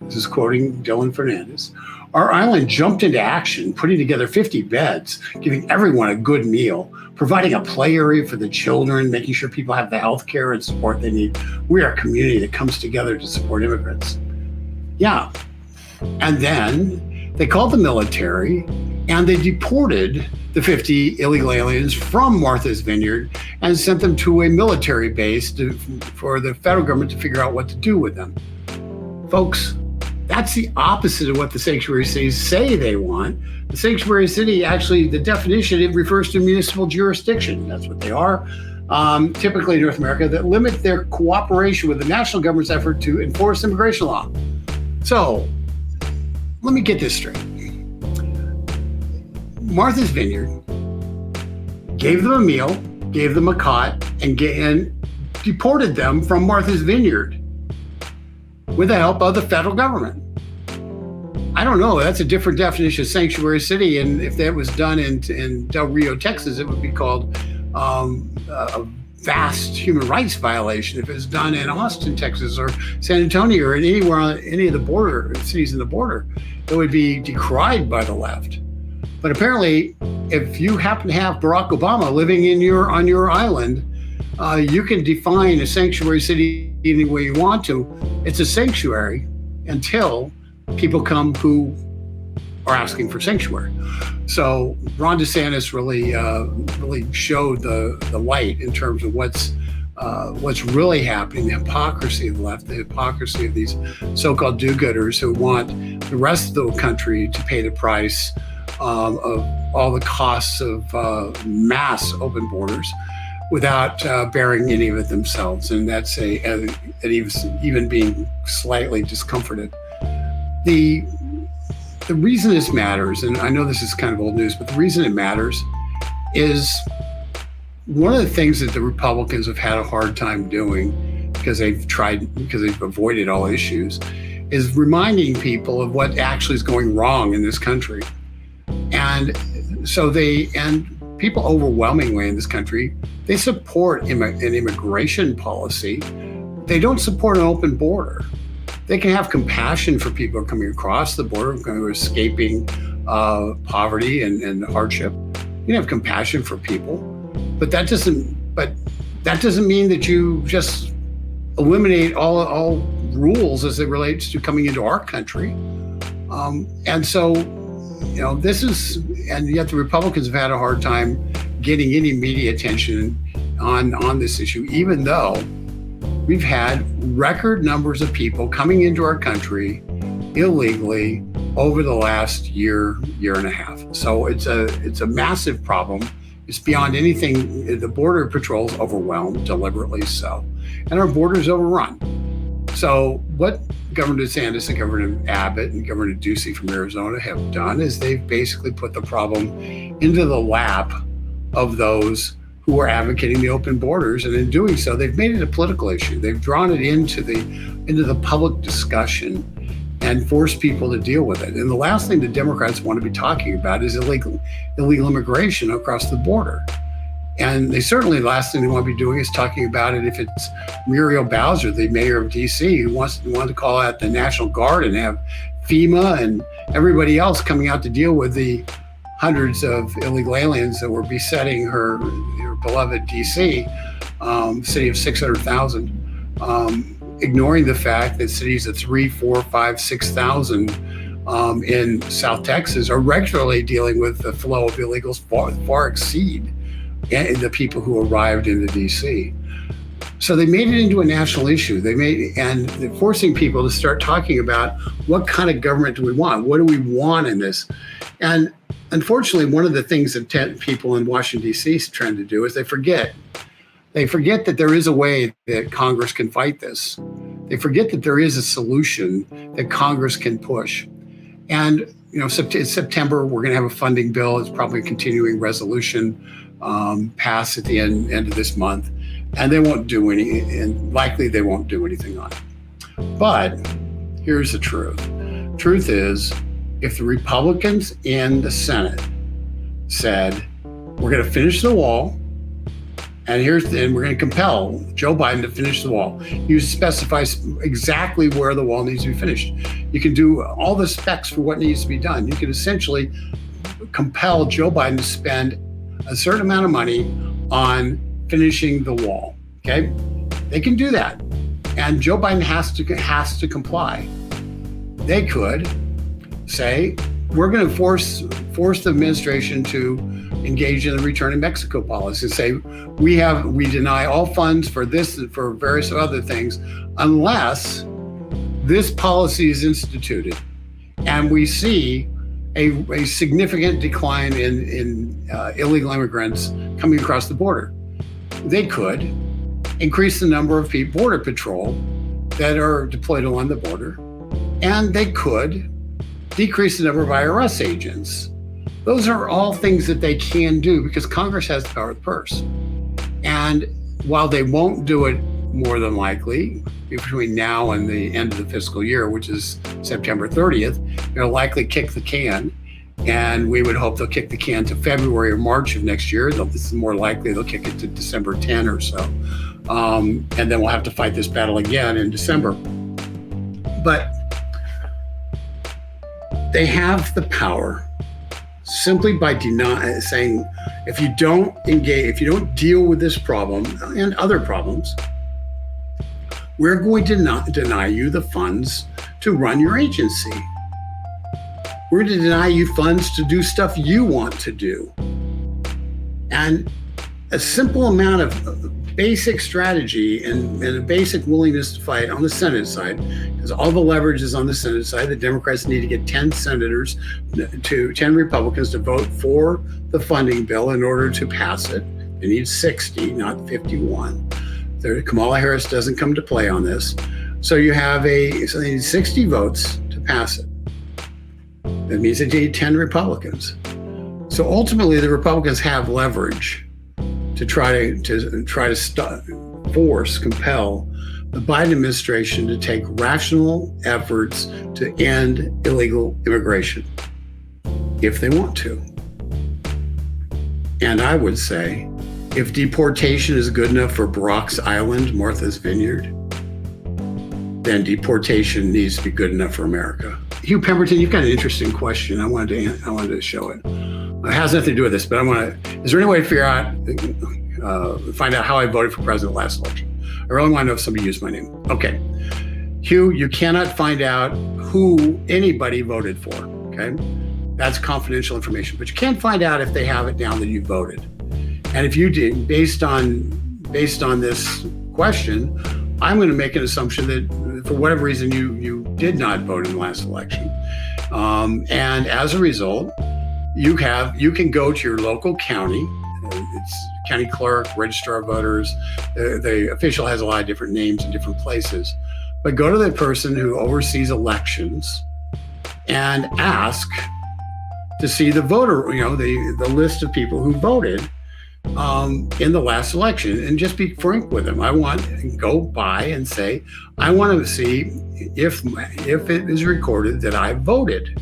this is quoting Dylan Fernandez, our island jumped into action, putting together 50 beds, giving everyone a good meal, providing a play area for the children, making sure people have the health care and support they need. We are a community that comes together to support immigrants. Yeah. And then they called the military and they deported the 50 illegal aliens from Martha's Vineyard and sent them to a military base for the federal government to figure out what to do with them. Folks, that's the opposite of what the sanctuary cities say they want. The sanctuary city, actually, the definition, it refers to municipal jurisdiction. That's what they are. Typically in North America, that limit their cooperation with the national government's effort to enforce immigration law. So, let me get this straight. Martha's Vineyard gave them a meal, gave them a cot, and deported them from Martha's Vineyard with the help of the federal government. I don't know. That's a different definition of sanctuary city. And if that was done in Del Rio, Texas, it would be called a vast human rights violation. If it's done in Austin, Texas, or San Antonio, or anywhere on any of the border cities in the border, it would be decried by the left. But apparently, if you happen to have Barack Obama living on your island, you can define a sanctuary city any way you want to. It's a sanctuary until people come who are asking for sanctuary. So Ron DeSantis really showed the light in terms of what's really happening, the hypocrisy of the left, the hypocrisy of these so-called do-gooders who want the rest of the country to pay the price of all the costs of mass open borders without bearing any of it themselves. And that's even being slightly discomforted. The reason this matters, and I know this is kind of old news, but the reason it matters is one of the things that the Republicans have had a hard time doing because they've avoided all issues is reminding people of what actually is going wrong in this country. And so people overwhelmingly in this country, they support an immigration policy. They don't support an open border. They can have compassion for people who are coming across the border, who are escaping poverty and hardship. You can have compassion for people, but that doesn't mean that you just eliminate all rules as it relates to coming into our country. And so, and yet the Republicans have had a hard time getting any media attention on this issue, even though we've had record numbers of people coming into our country illegally over the last year and a half. So it's a massive problem. It's beyond anything. The Border Patrol's overwhelmed, deliberately so, and our border's overrun. So what Governor DeSantis and Governor Abbott and Governor Ducey from Arizona have done is they've basically put the problem into the lap of those who are advocating the open borders, and in doing so, they've made it a political issue. They've drawn it into the public discussion and forced people to deal with it. And the last thing the Democrats want to be talking about is illegal immigration across the border. And the last thing they want to be doing is talking about it if it's Muriel Bowser, the mayor of D.C., who wants to call out the National Guard and have FEMA and everybody else coming out to deal with the hundreds of illegal aliens that were besetting her beloved D.C., city of 600,000, ignoring the fact that cities of 3, 4, 5, 6,000 in South Texas are regularly dealing with the flow of illegals far exceed the people who arrived into D.C. So they made it into a national issue. And they're forcing people to start talking about what kind of government do we want? What do we want in this? And unfortunately, one of the things that people in Washington, D.C. is trying to do is they forget that there is a way that Congress can fight this. They forget that there is a solution that Congress can push. And, it's September, we're going to have a funding bill. It's probably a continuing resolution pass at the end of this month. And they won't do and likely they won't do anything on it. But here's the truth. Truth is, if the Republicans in the Senate said, we're going to finish the wall, And we're going to compel Joe Biden to finish the wall. You specify exactly where the wall needs to be finished. You can do all the specs for what needs to be done. You can essentially compel Joe Biden to spend a certain amount of money on finishing the wall. Okay, they can do that, and Joe Biden has to comply. They could say, we're going to force the administration to engage in the return to Mexico policy, and say we deny all funds for this and for various other things unless this policy is instituted, and we see a significant decline in illegal immigrants coming across the border. They could increase the number of border patrol that are deployed along the border, and they could decrease the number of IRS agents. Those are all things that they can do because Congress has the power of the purse. And while they won't do it more than likely between now and the end of the fiscal year, which is September 30th, they'll likely kick the can. And we would hope they'll kick the can to February or March of next year. This is more likely they'll kick it to December 10 or so. And then we'll have to fight this battle again in December. But they have the power simply by saying, if you don't engage, if you don't deal with this problem and other problems, we're going to not deny you the funds to run your agency. We're going to deny you funds to do stuff you want to do. And a simple amount of basic strategy and a basic willingness to fight on the Senate side, because all the leverage is on the Senate side. The Democrats need to get 10 Republicans to vote for the funding bill in order to pass it. They need 60, not 51. Kamala Harris doesn't come to play on this. So they need 60 votes to pass it. That means they need 10 Republicans. So ultimately, the Republicans have leverage to try to compel the Biden administration to take rational efforts to end illegal immigration, if they want to. And I would say, if deportation is good enough for Brock's Island, Martha's Vineyard, then deportation needs to be good enough for America. Hugh Pemberton, you've got an interesting question. I wanted to show it. It has nothing to do with this, but is there any way to figure out, find out how I voted for president last election? I really want to know if somebody used my name. Okay. Hugh, you cannot find out who anybody voted for, okay? That's confidential information, but you can find out if they have it down that you voted. And if you did, based on this question, I'm going to make an assumption that for whatever reason you did not vote in the last election. And as a result, you can go to your local county. It's county clerk, registrar of voters. The official has a lot of different names in different places. But go to the person who oversees elections and ask to see the voter, the list of people who voted in the last election, and just be frank with them. Go by and say, I want to see if it is recorded that I voted.